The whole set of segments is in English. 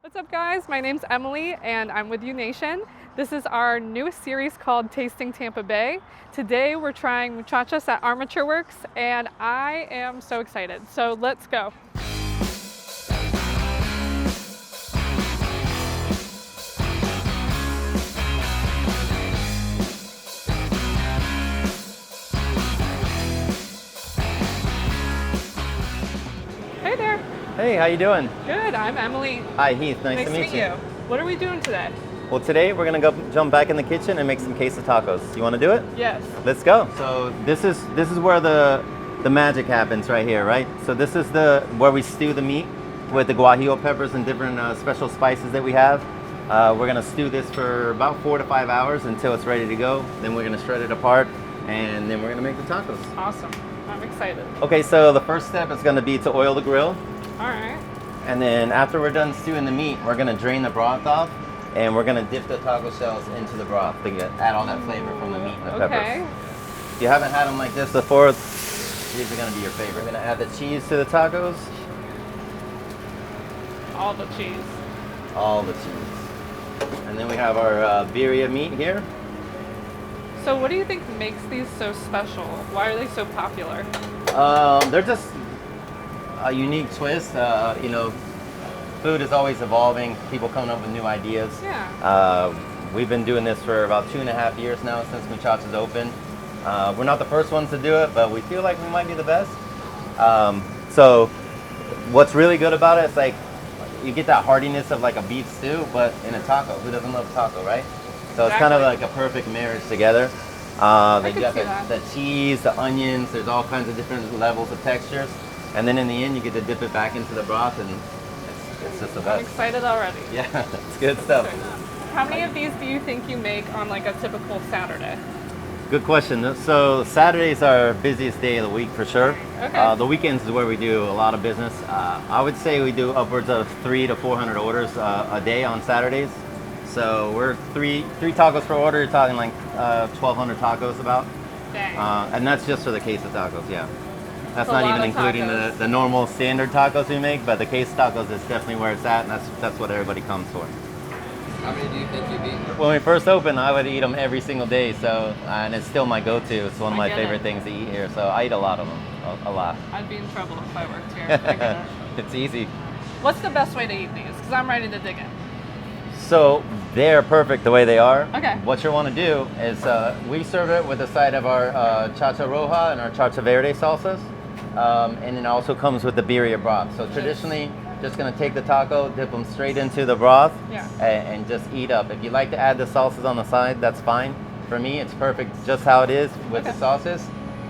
What's up, guys? My name's Emily and I'm with U Nation. This is our newest series called Tasting Tampa Bay. Today we're trying Muchachas at Armature Works and I am so excited. So let's go. Hey there. Hey, how you doing? Good, I'm Emily. Hi, Heath. Nice to meet you. What are we doing today? Well, today we're gonna go jump back in the kitchen and make some Quesa Tacos. You want to do it? Yes. Let's go. So this is where the magic happens right here, right? So this is where we stew the meat with the guajillo peppers and different special spices that we have. We're gonna stew this for about 4 to 5 hours until it's ready to go. Then we're gonna shred it apart, and then we're gonna make the tacos. Awesome. I'm excited. Okay, so the first step is gonna be to oil the grill. All right. And then after we're done stewing the meat, we're gonna drain the broth off, and we're gonna dip the taco shells into the broth to add all that flavor from the meat and the peppers. If you haven't had them like this before, these are gonna be your favorite. We're gonna add the cheese to the tacos. All the cheese. All the cheese. And then we have our birria meat here. So what do you think makes these so special? Why are they so popular? They're just a unique twist. You know, food is always evolving. People coming up with new ideas. Yeah. We've been doing this for about 2.5 years now since Muchachas opened. We're not the first ones to do it, but we feel like we might be the best. So what's really good about it is like you get that heartiness of like a beef stew, but in a taco. Who doesn't love taco, right? So it's kind of like a perfect marriage together. Then you got the cheese, the onions. There's all kinds of different levels of textures. And then in the end, you get to dip it back into the broth, and it's just the best. I'm excited already. Yeah, it's good stuff. How many of these do you think you make on like a typical Saturday? Good question. So Saturdays are our busiest day of the week for sure. Okay. The weekends is where we do a lot of business. I would say we do upwards of 300 to 400 orders a day on Saturdays. So we're three tacos per order. You're talking like 1,200 tacos about. Dang. And that's just for the Quesa Tacos, yeah. That's a not lot even of including tacos. the normal standard tacos we make, but the Quesa Tacos is definitely where it's at, and that's what everybody comes for. How many do you think you've eaten? When we first opened, I would eat them every single day, so and it's still my go-to. It's one of my get favorite it. things to eat here, so I eat a lot of them, a lot. I'd be in trouble if I worked here. I get it. It's easy. What's the best way to eat these? Because I'm ready to dig in. So they're perfect the way they are. Okay. What you want to do is we serve it with a side of our Chacha Roja and our Chacha Verde salsas. And it also comes with the birria broth. So traditionally, just gonna take the taco, dip them straight into the broth, Yeah. and just eat up. If you like to add the salsas on the side, that's fine. For me, it's perfect just how it is with the sauces.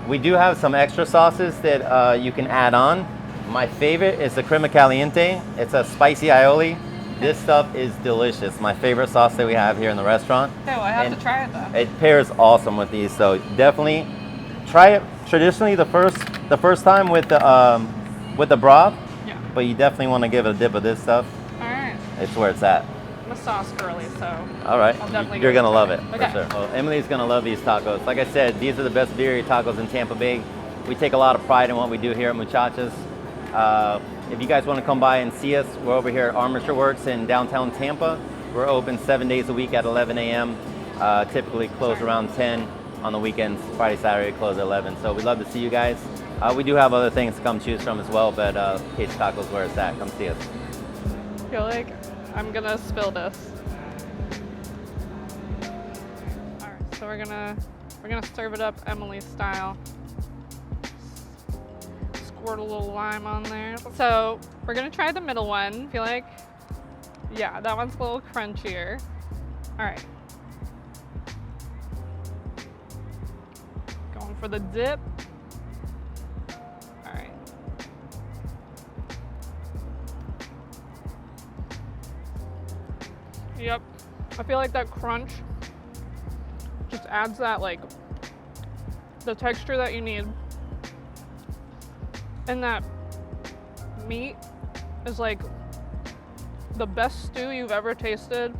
We do have some extra sauces that you can add on. My favorite is the crema caliente. It's a spicy aioli. This stuff is delicious. My favorite sauce that we have here in the restaurant. Okay, well, I have And to try it then. It pairs awesome with these, so definitely try it. Traditionally, the first time with the broth, Yeah. but you definitely want to give it a dip of this stuff. All right. It's where it's at. I'm a sauce girly, so. All right, I'll definitely you're give it gonna a love try. it Okay. for sure. Well, Emily's gonna love these tacos. Like I said, these are the best birria tacos in Tampa Bay. We take a lot of pride in what we do here at Muchachas. If you guys want to come by and see us, we're over here at Armature Works in downtown Tampa. We're open 7 days a week at 11 a.m. Typically close around 10 on the weekends. Friday, Saturday, close at 11. So we'd love to see you guys. We do have other things to come choose from as well, but Quesa Tacos where it's at. Come see us. I feel like I'm gonna spill this. All right, so we're gonna serve it up Emily style. Squirt a little lime on there. So we're gonna try the middle one. Feel like, yeah, that one's a little crunchier. All right. Going for the dip. All right. Yep. I feel like that crunch just adds that, like, the texture that you need. And that meat is like the best stew you've ever tasted,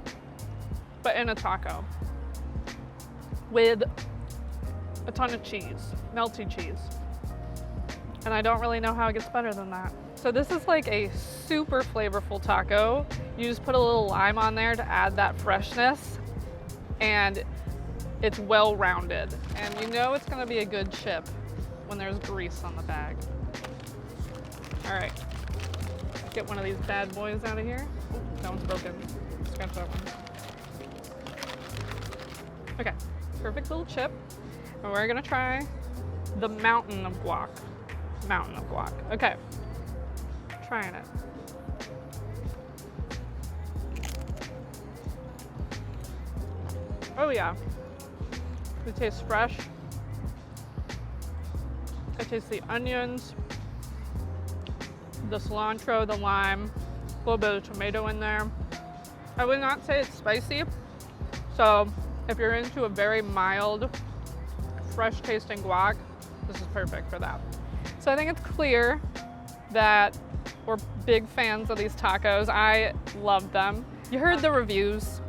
but in a taco. With a ton of cheese, melty cheese. And I don't really know how it gets better than that. So this is like a super flavorful taco. You just put a little lime on there to add that freshness, and it's well-rounded. And you know it's gonna be a good chip when there's grease on the bag. All right, get one of these bad boys out of here. Oh, that one's broken. Scratch that one. Okay, perfect little chip. And we're gonna try the mountain of guac. Mountain of guac. Okay, trying it. Oh yeah, it tastes fresh. I taste the onions, the cilantro, the lime, a little bit of tomato in there. I would not say it's spicy, so if you're into a very mild, fresh tasting guac, this is perfect for that. So I think it's clear that we're big fans of these tacos. I love them. You heard the reviews.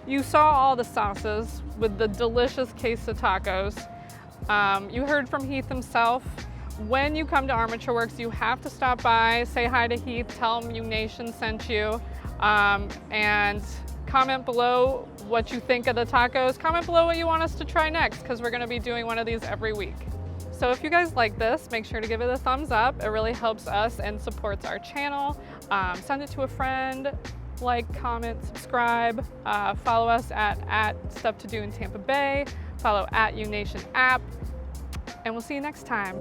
You saw all the sauces with the delicious Quesa Tacos. You heard from Heath himself. When you come to Armature Works, you have to stop by, say hi to Heath, tell him U-Nation sent you, and comment below what you think of the tacos. Comment below what you want us to try next, because we're gonna be doing one of these every week. So if you guys like this, make sure to give it a thumbs up. It really helps us and supports our channel. Send it to a friend, like, comment, subscribe. Follow us at Stuff to Do in Tampa Bay. Follow at U-Nation app. And we'll see you next time.